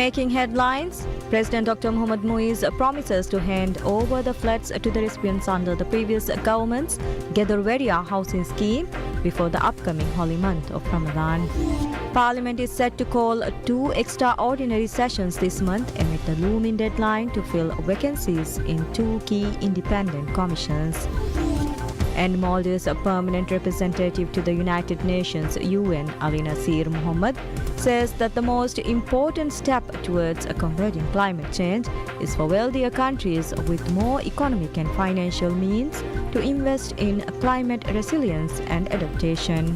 Making headlines, President Dr. Mohammad Muiz promises to hand over the flats to the recipients under the previous government's Ghedar housing scheme before the upcoming holy month of Ramadan. Parliament is set to call 2 extraordinary sessions this month amid the looming deadline to fill vacancies in 2 key independent commissions. And Maldives' permanent representative to the United Nations UN, Ali Nasir Mohammed, says that the most important step towards combating climate change is for wealthier countries with more economic and financial means to invest in climate resilience and adaptation.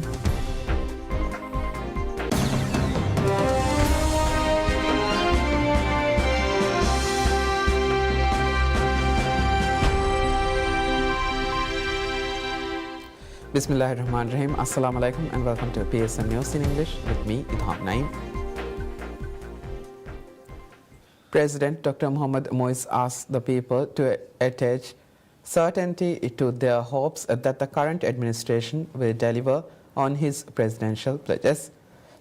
Bismillahirrahmanirrahim. Assalamu alaikum and welcome to PSN News in English with me, Idham Naim. President Dr. Mohammad Muiz asked the people to attach certainty to their hopes that the current administration will deliver on his presidential pledges.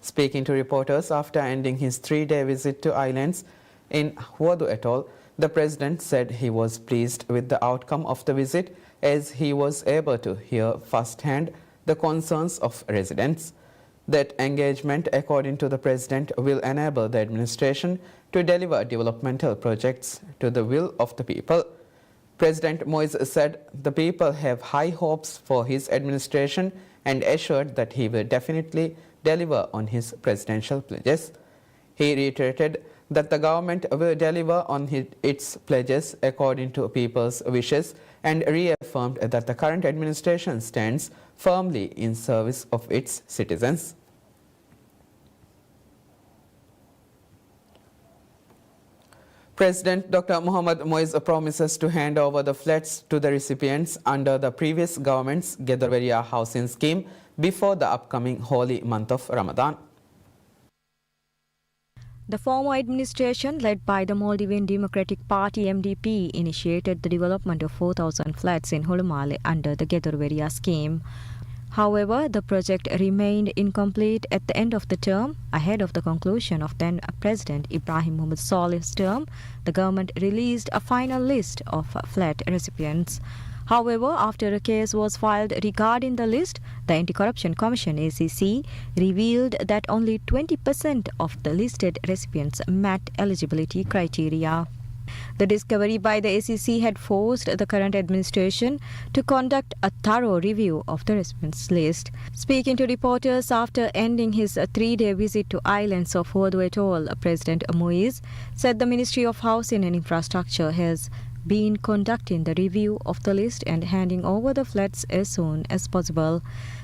Speaking to reporters after ending his 3-day visit to islands in Huadu Atoll, the president said he was pleased with the outcome of the visit as he was able to hear firsthand the concerns of residents. That engagement, according to the president, will enable the administration to deliver developmental projects to the will of the people. President Muiz said the people have high hopes for his administration and assured that he will definitely deliver on his presidential pledges. He reiterated that the government will deliver on its pledges according to people's wishes and reaffirmed that the current administration stands firmly in service of its citizens. President Dr. Mohammad Muiz promises to hand over the flats to the recipients under the previous government's Ghedar housing scheme before the upcoming holy month of Ramadan. The former administration, led by the Maldivian Democratic Party MDP, initiated the development of 4,000 flats in Holomale under the Ghedar scheme. However, the project remained incomplete at the end of the term. Ahead of the conclusion of then President Ibrahim Muhammad Saleh's term, the government released a final list of flat recipients. However, after a case was filed regarding the list, the Anti-Corruption Commission ACC revealed that only 20% of the listed recipients met eligibility criteria. The discovery by the ACC had forced the current administration to conduct a thorough review of the recipients list. Speaking to reporters after ending his 3-day visit to islands of Huadu Atoll, President Muiz said the Ministry of Housing and Infrastructure has been conducting the review of the list and handing over the flats as soon as possible.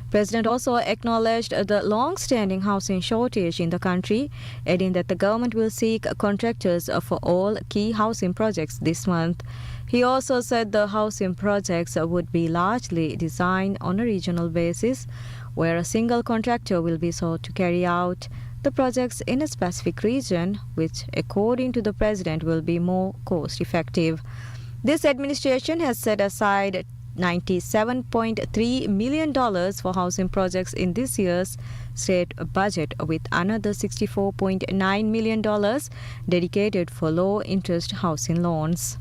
President also acknowledged the long-standing housing shortage in the country, adding that the government will seek contractors for all key housing projects this month. He also said the housing projects would be largely designed on a regional basis, where a single contractor will be sought to carry out the projects in a specific region, which, according to the president, will be more cost-effective. This administration has set aside $97.3 million for housing projects in this year's state budget, with another $64.9 million dedicated for low-interest housing loans.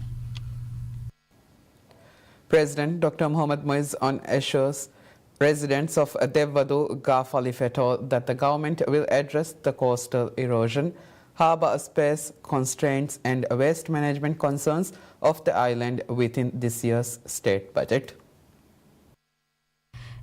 President Dr. Mohammad Muiz assures residents of Devvadu Gulf Atoll that the government will address the coastal erosion, harbour space constraints and waste management concerns of the island within this year's state budget.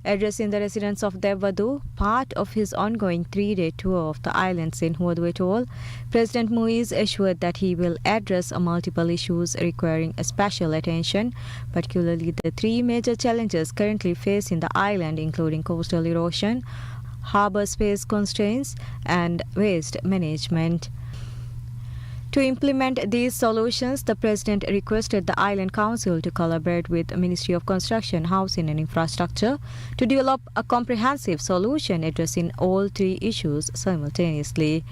Addressing the residents of Devvadu, part of his ongoing 3-day tour of the islands in Huadu Atoll, President Muiz assured that he will address multiple issues requiring special attention, particularly the 3 major challenges currently facing the island, including coastal erosion, harbour space constraints, and waste management. To implement these solutions, the President requested the Island Council to collaborate with the Ministry of Construction, Housing and Infrastructure to develop a comprehensive solution addressing all 3 issues simultaneously.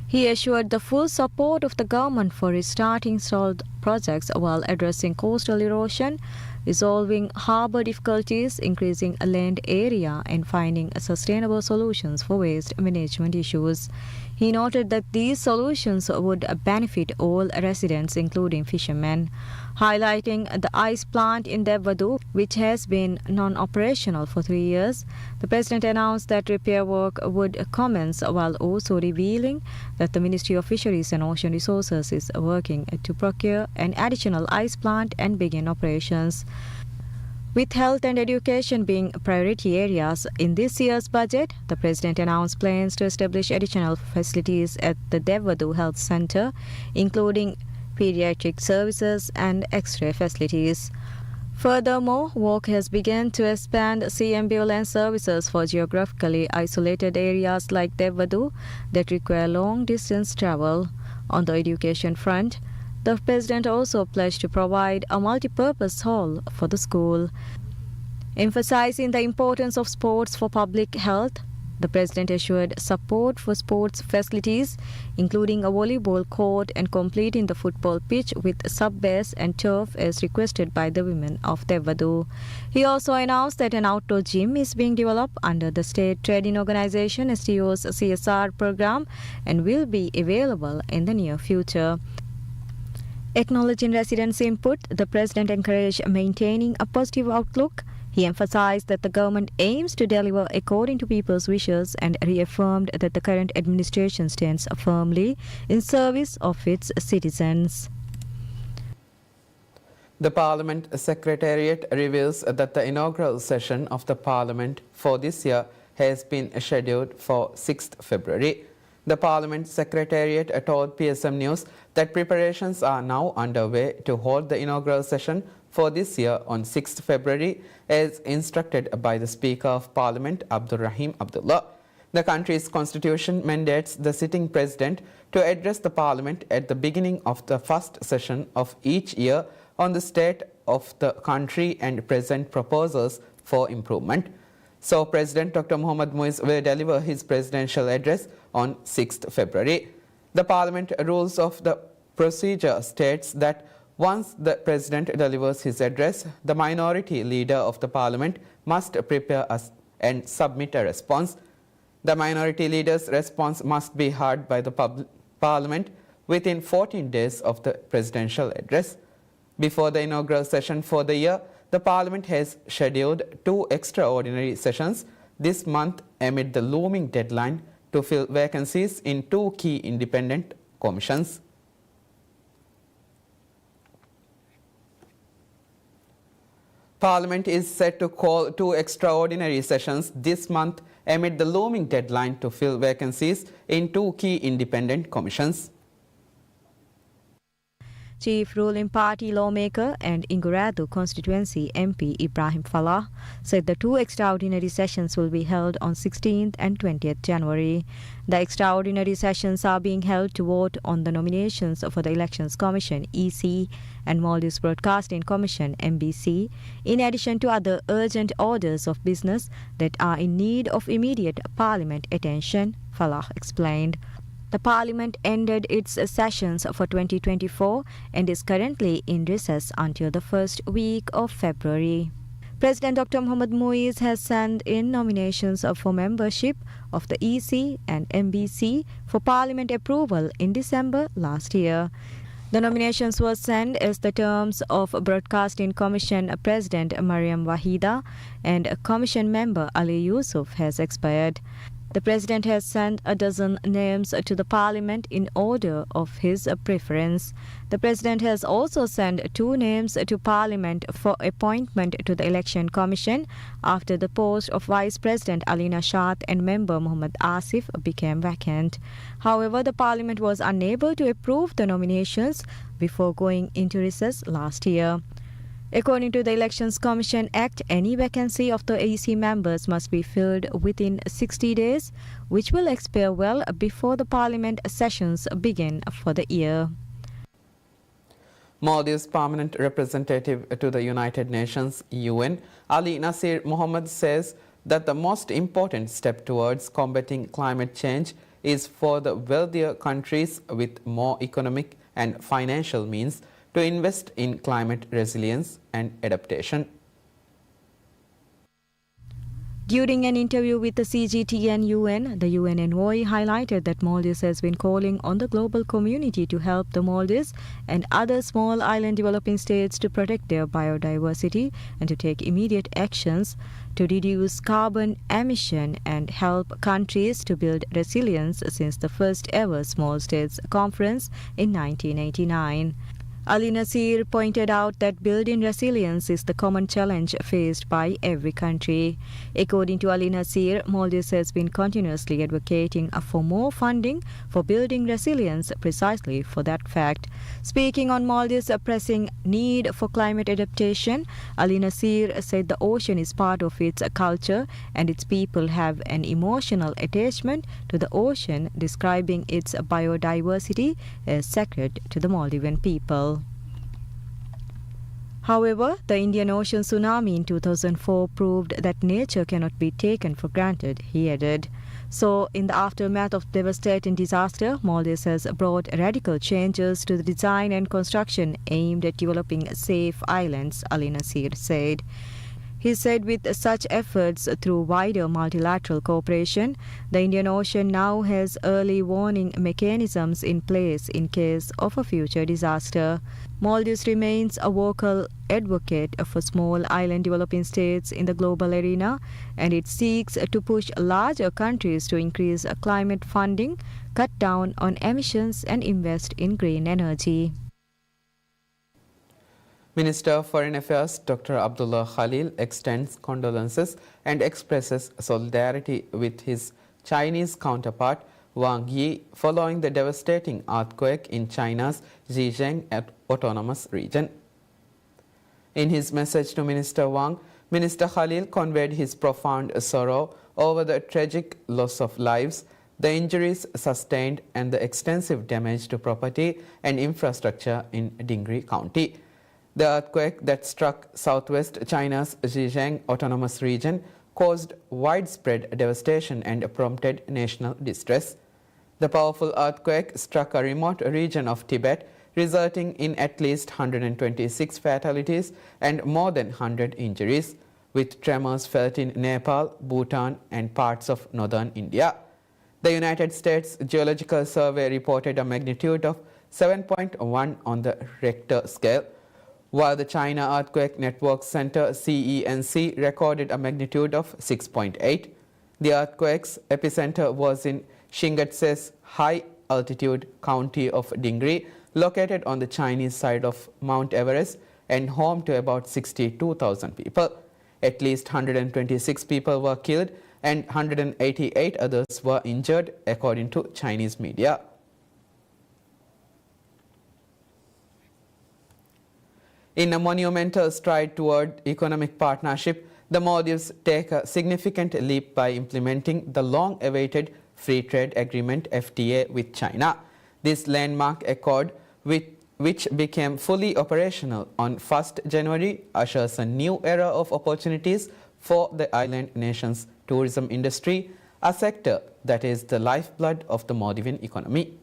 He assured the full support of the government for restarting stalled projects while addressing coastal erosion, resolving harbour difficulties, increasing land area, and finding sustainable solutions for waste management issues. He noted that these solutions would benefit all residents, including fishermen, highlighting the ice plant in Devadu, which has been non-operational for 3 years. The President announced that repair work would commence, while also revealing that the Ministry of Fisheries and Ocean Resources is working to procure an additional ice plant and begin operations. With health and education being priority areas in this year's budget, the President announced plans to establish additional facilities at the Devadu Health Centre, including pediatric services and X-ray facilities. Furthermore, work has begun to expand sea ambulance services for geographically isolated areas like Devadu that require long-distance travel. On the education front, the President also pledged to provide a multi-purpose hall for the school. Emphasizing the importance of sports for public health, the President assured support for sports facilities, including a volleyball court and completing the football pitch with sub-base and turf as requested by the women of Devadu. He also announced that an outdoor gym is being developed under the State Trading Organization STO's CSR program and will be available in the near future. Acknowledging residents' input, the President encouraged maintaining a positive outlook. He emphasized that the government aims to deliver according to people's wishes and reaffirmed that the current administration stands firmly in service of its citizens. The Parliament Secretariat reveals that the inaugural session of the Parliament for this year has been scheduled for 6th February. The Parliament Secretariat told PSM News that preparations are now underway to hold the inaugural session for this year on 6th February as instructed by the Speaker of Parliament Abdul Rahim Abdullah. The country's constitution mandates the sitting President to address the Parliament at the beginning of the first session of each year on the state of the country and present proposals for improvement. So President Dr. Mohammad Muiz will deliver his presidential address on 6th February. The Parliament rules of the procedure states that once the President delivers his address, the minority leader of the Parliament must prepare and submit a response. The minority leader's response must be heard by the Parliament within 14 days of the presidential address. Before the inaugural session for the year, the Parliament has scheduled 2 extraordinary sessions this month amid the looming deadline to fill vacancies in 2 key independent commissions. Parliament is set to call 2 extraordinary sessions this month amid the looming deadline to fill vacancies in 2 key independent commissions. Chief ruling party lawmaker and Inguradu constituency MP Ibrahim Falah said the 2 extraordinary sessions will be held on 16th and 20th January. The extraordinary sessions are being held to vote on the nominations for the Elections Commission (EC) and Maldives Broadcasting Commission (MBC), in addition to other urgent orders of business that are in need of immediate Parliament attention, Falah explained. The Parliament ended its sessions for 2024 and is currently in recess until the first week of February. President Dr. Mohammad Muiz has sent in nominations for membership of the EC and MBC for Parliament approval in December last year. The nominations were sent as the terms of Broadcasting Commission President Mariam Wahida and Commission member Ali Yusuf has expired. The President has sent a dozen names to the Parliament in order of his preference. The President has also sent 2 names to Parliament for appointment to the Election Commission after the post of Vice President Ali Nashat and member Muhammad Asif became vacant. However, the Parliament was unable to approve the nominations before going into recess last year. According to the Elections Commission Act, any vacancy of the EC members must be filled within 60 days, which will expire well before the Parliament sessions begin for the year. Maldives Permanent Representative to the United Nations (UN) Ali Nasir Mohammed says that the most important step towards combating climate change is for the wealthier countries with more economic and financial means to invest in climate resilience and adaptation. During an interview with the CGT and UN, the UN envoy highlighted that Maldives has been calling on the global community to help the Maldives and other small island developing states to protect their biodiversity and to take immediate actions to reduce carbon emission and help countries to build resilience since the first ever Small States Conference in 1989. Ali Nasir pointed out that building resilience is the common challenge faced by every country. According to Ali Nasir, Maldives has been continuously advocating for more funding for building resilience precisely for that fact. Speaking on Maldives' pressing need for climate adaptation, Ali Nasir said the ocean is part of its culture and its people have an emotional attachment to the ocean, describing its biodiversity as sacred to the Maldivian people. However, the Indian Ocean tsunami in 2004 proved that nature cannot be taken for granted, he added. So, in the aftermath of devastating disaster, Maldives has brought radical changes to the design and construction aimed at developing safe islands, Ali Nasir said. He said with such efforts through wider multilateral cooperation, the Indian Ocean now has early warning mechanisms in place in case of a future disaster. Maldives remains a vocal advocate for small island developing states in the global arena, and it seeks to push larger countries to increase climate funding, cut down on emissions and invest in green energy. Minister of Foreign Affairs Dr. Abdullah Khalil extends condolences and expresses solidarity with his Chinese counterpart Wang Yi following the devastating earthquake in China's Zhejiang Autonomous Region. In his message to Minister Wang, Minister Khalil conveyed his profound sorrow over the tragic loss of lives, the injuries sustained and the extensive damage to property and infrastructure in Dingri County. The earthquake that struck southwest China's Zhejiang Autonomous Region caused widespread devastation and prompted national distress. The powerful earthquake struck a remote region of Tibet, resulting in at least 126 fatalities and more than 100 injuries, with tremors felt in Nepal, Bhutan and parts of northern India. The United States Geological Survey reported a magnitude of 7.1 on the Richter scale, while the China Earthquake Network Center CENC recorded a magnitude of 6.8. The earthquake's epicenter was in Shingatse's high-altitude county of Dingri, located on the Chinese side of Mount Everest and home to about 62,000 people. At least 126 people were killed and 188 others were injured, according to Chinese media. In a monumental stride toward economic partnership, the Maldives take a significant leap by implementing the long-awaited Free Trade Agreement FTA with China. This landmark accord, which became fully operational on 1st January, ushers a new era of opportunities for the island nation's tourism industry, a sector that is the lifeblood of the Maldivian economy.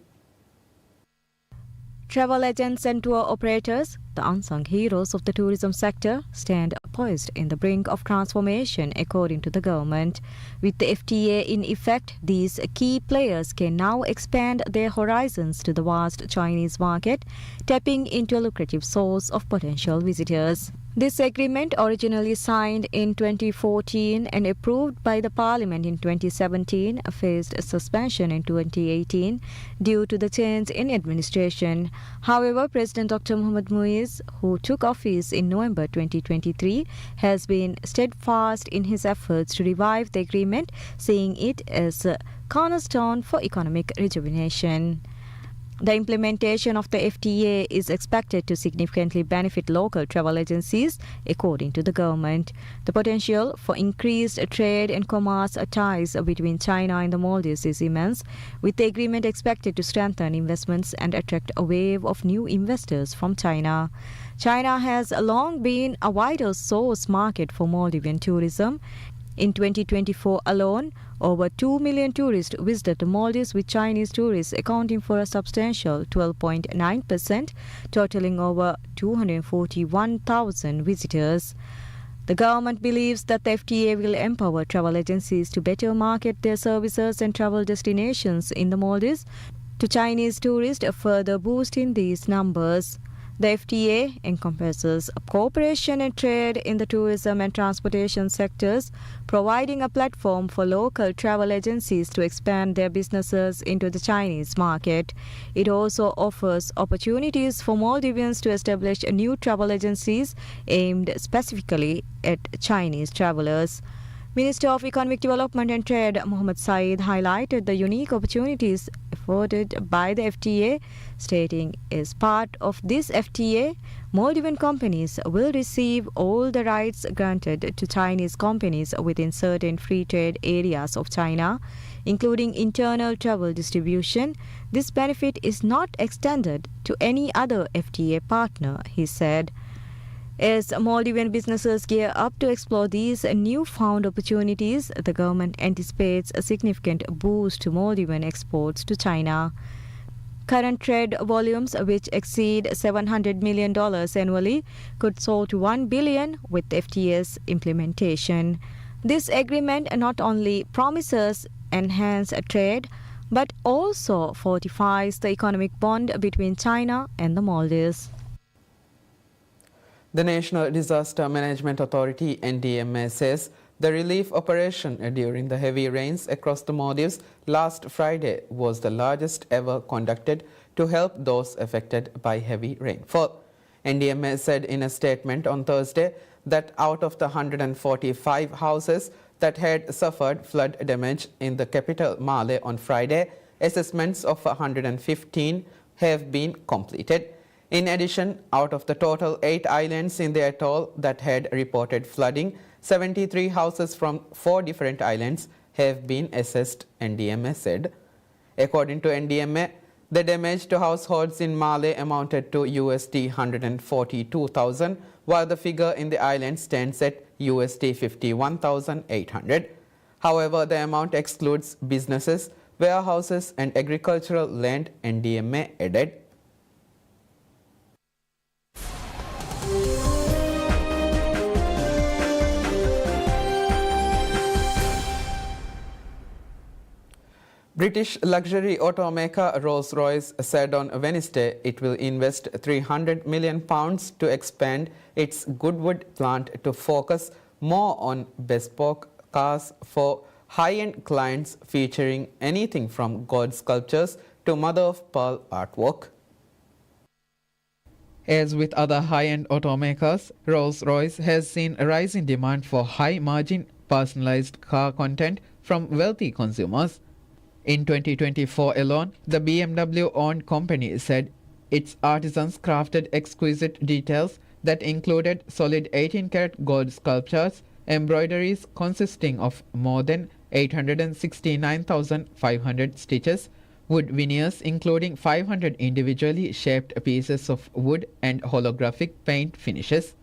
Travel agents and tour operators, the unsung heroes of the tourism sector, stand poised in the brink of transformation, according to the government. With the FTA in effect, these key players can now expand their horizons to the vast Chinese market, tapping into a lucrative source of potential visitors. This agreement, originally signed in 2014 and approved by the Parliament in 2017, faced a suspension in 2018 due to the change in administration. However, President Dr. Mohamed Muiz, who took office in November 2023, has been steadfast in his efforts to revive the agreement, seeing it as a cornerstone for economic rejuvenation. The implementation of the FTA is expected to significantly benefit local travel agencies, according to the government. The potential for increased trade and commerce ties between China and the Maldives is immense, with the agreement expected to strengthen investments and attract a wave of new investors from China. China has long been a vital source market for Maldivian tourism. In 2024 alone, over 2 million tourists visited the Maldives, with Chinese tourists accounting for a substantial 12.9%, totaling over 241,000 visitors. The government believes that the FTA will empower travel agencies to better market their services and travel destinations in the Maldives to Chinese tourists, further boosting these numbers. The FTA encompasses cooperation and trade in the tourism and transportation sectors, providing a platform for local travel agencies to expand their businesses into the Chinese market. It also offers opportunities for Maldivians to establish new travel agencies aimed specifically at Chinese travelers. Minister of Economic Development and Trade Mohammed Saeed highlighted the unique opportunities afforded by the FTA, stating, as part of this FTA, Maldivian companies will receive all the rights granted to Chinese companies within certain free trade areas of China, including internal travel distribution. This benefit is not extended to any other FTA partner, he said. As Maldivian businesses gear up to explore these newfound opportunities, the government anticipates a significant boost to Maldivian exports to China. Current trade volumes, which exceed $700 million annually, could soar to $1 billion with FTA's implementation. This agreement not only promises enhanced trade, but also fortifies the economic bond between China and the Maldives. The National Disaster Management Authority (NDMA) says the relief operation during the heavy rains across the Maldives last Friday was the largest ever conducted to help those affected by heavy rainfall. NDMA said in a statement on Thursday that out of the 145 houses that had suffered flood damage in the capital Male on Friday, assessments of 115 have been completed. In addition, out of the total 8 islands in the atoll that had reported flooding, 73 houses from 4 different islands have been assessed, NDMA said. According to NDMA, the damage to households in Male amounted to USD 142,000, while the figure in the island stands at USD 51,800. However, the amount excludes businesses, warehouses and agricultural land, NDMA added. British luxury automaker Rolls-Royce said on Wednesday it will invest £300 million to expand its Goodwood plant to focus more on bespoke cars for high-end clients, featuring anything from gold sculptures to mother-of-pearl artwork. As with other high-end automakers, Rolls-Royce has seen a rise in demand for high-margin personalized car content from wealthy consumers. In 2024 alone, the BMW-owned company said its artisans crafted exquisite details that included solid 18-karat gold sculptures, embroideries consisting of more than 869,500 stitches, wood veneers including 500 individually shaped pieces of wood, and holographic paint finishes.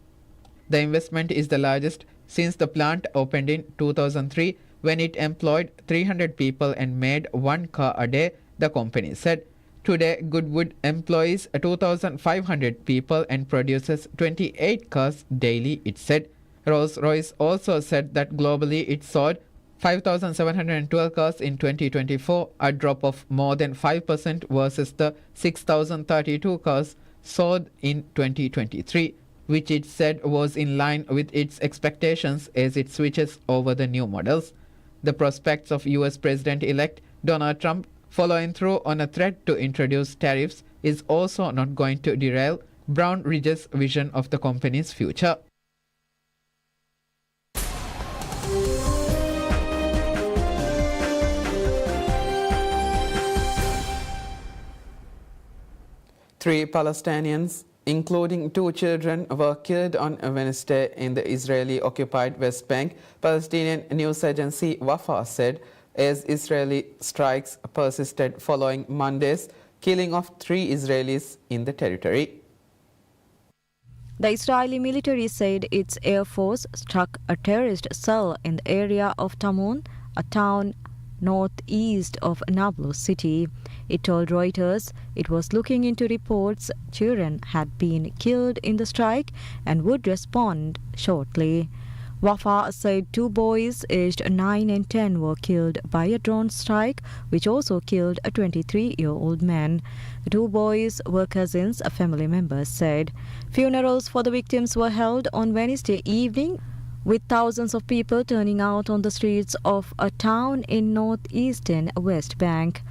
The investment is the largest since the plant opened in 2003, when it employed 300 people and made 1 car a day, the company said. Today, Goodwood employs 2,500 people and produces 28 cars daily, it said. Rolls-Royce also said that globally it sold 5,712 cars in 2024, a drop of more than 5% versus the 6,032 cars sold in 2023, which it said was in line with its expectations as it switches over the new models. The prospects of US President-elect Donald Trump following through on a threat to introduce tariffs is also not going to derail Brown Ridge's vision of the company's future. Three Palestinians, including 2 children, were killed on Wednesday in the Israeli-occupied West Bank, Palestinian news agency Wafa said, as Israeli strikes persisted following Monday's killing of 3 Israelis in the territory. The Israeli military said its air force struck a terrorist cell in the area of Tamun, a town northeast of Nablus city. It told Reuters it was looking into reports children had been killed in the strike and would respond shortly. Wafa said 2 boys aged 9 and 10 were killed by a drone strike, which also killed a 23-year-old man. The 2 boys were cousins, family members said. Funerals for the victims were held on Wednesday evening, with thousands of people turning out on the streets of a town in northeastern West Bank.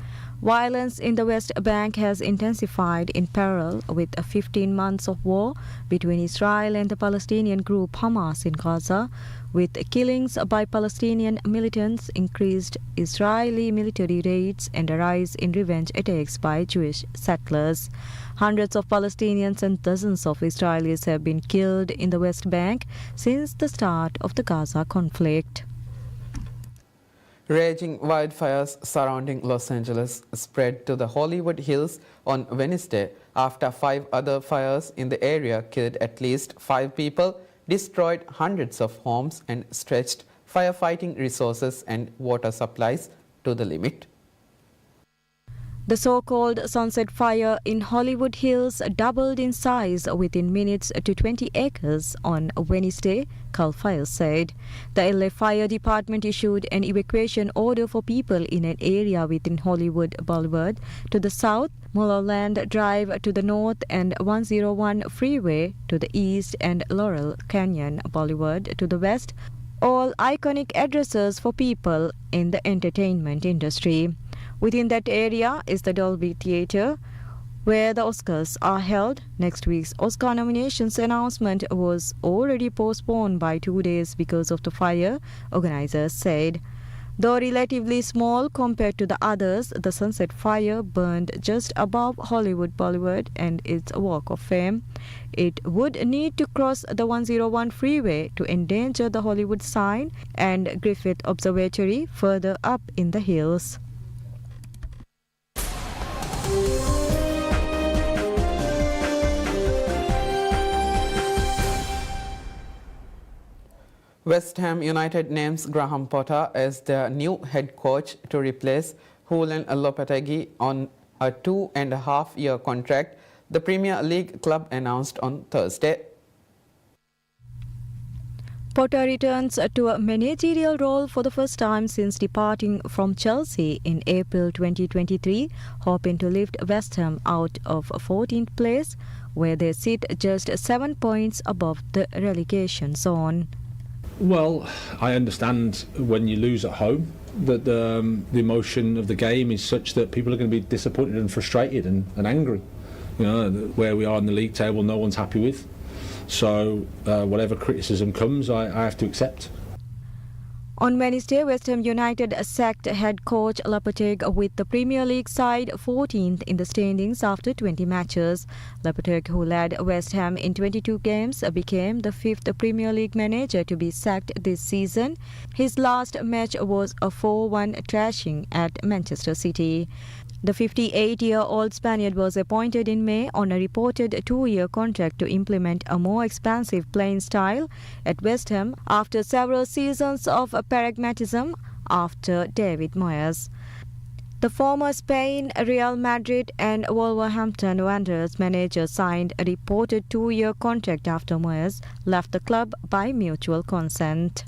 Violence in the West Bank has intensified in parallel with 15 months of war between Israel and the Palestinian group Hamas in Gaza, with killings by Palestinian militants, increased Israeli military raids, and a rise in revenge attacks by Jewish settlers. Hundreds of Palestinians and dozens of Israelis have been killed in the West Bank since the start of the Gaza conflict. Raging wildfires surrounding Los Angeles spread to the Hollywood Hills on Wednesday after 5 other fires in the area killed at least 5 people, destroyed hundreds of homes, and stretched firefighting resources and water supplies to the limit. The so-called Sunset Fire in Hollywood Hills doubled in size within minutes to 20 acres on Wednesday, CAL FIRE said. The LA Fire Department issued an evacuation order for people in an area within Hollywood Boulevard to the south, Mulholland Drive to the north, and 101 Freeway to the east, and Laurel Canyon Boulevard to the west, all iconic addresses for people in the entertainment industry. Within that area is the Dolby Theatre, where the Oscars are held. Next week's Oscar nominations announcement was already postponed by 2 days because of the fire, organizers said. Though relatively small compared to the others, the Sunset Fire burned just above Hollywood Boulevard and its Walk of Fame. It would need to cross the 101 freeway to endanger the Hollywood sign and Griffith Observatory further up in the hills. West Ham United names Graham Potter as their new head coach to replace Julen Lopetegui on a 2.5-year contract, the Premier League club announced on Thursday. Potter returns to a managerial role for the first time since departing from Chelsea in April 2023, hoping to lift West Ham out of 14th place, where they sit just 7 points above the relegation zone. Well, I understand when you lose at home that the emotion of the game is such that people are going to be disappointed and frustrated and angry. You know, where we are in the league table, no one's happy with. So whatever criticism comes, I have to accept. On Wednesday, West Ham United sacked head coach Lopetegui with the Premier League side 14th in the standings after 20 matches. Lopetegui, who led West Ham in 22 games, became the 5th Premier League manager to be sacked this season. His last match was a 4-1 thrashing at Manchester City. The 58-year-old Spaniard was appointed in May on a reported 2-year contract to implement a more expansive playing style at West Ham after several seasons of pragmatism after David Moyes. The former Spain, Real Madrid and Wolverhampton Wanderers manager signed a reported 2-year contract after Moyes left the club by mutual consent.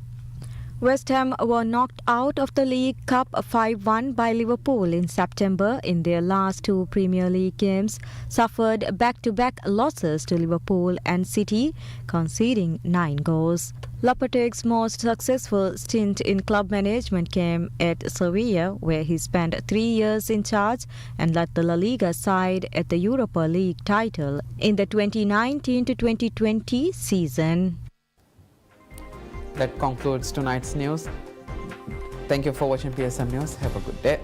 West Ham were knocked out of the League Cup 5-1 by Liverpool in September in their last 2 Premier League games, suffered back-to-back losses to Liverpool and City, conceding 9 goals. Lopetegui's most successful stint in club management came at Sevilla, where he spent 3 years in charge and led the La Liga side at the Europa League title in the 2019-2020 season. That concludes tonight's news. Thank you for watching PSM News. Have a good day.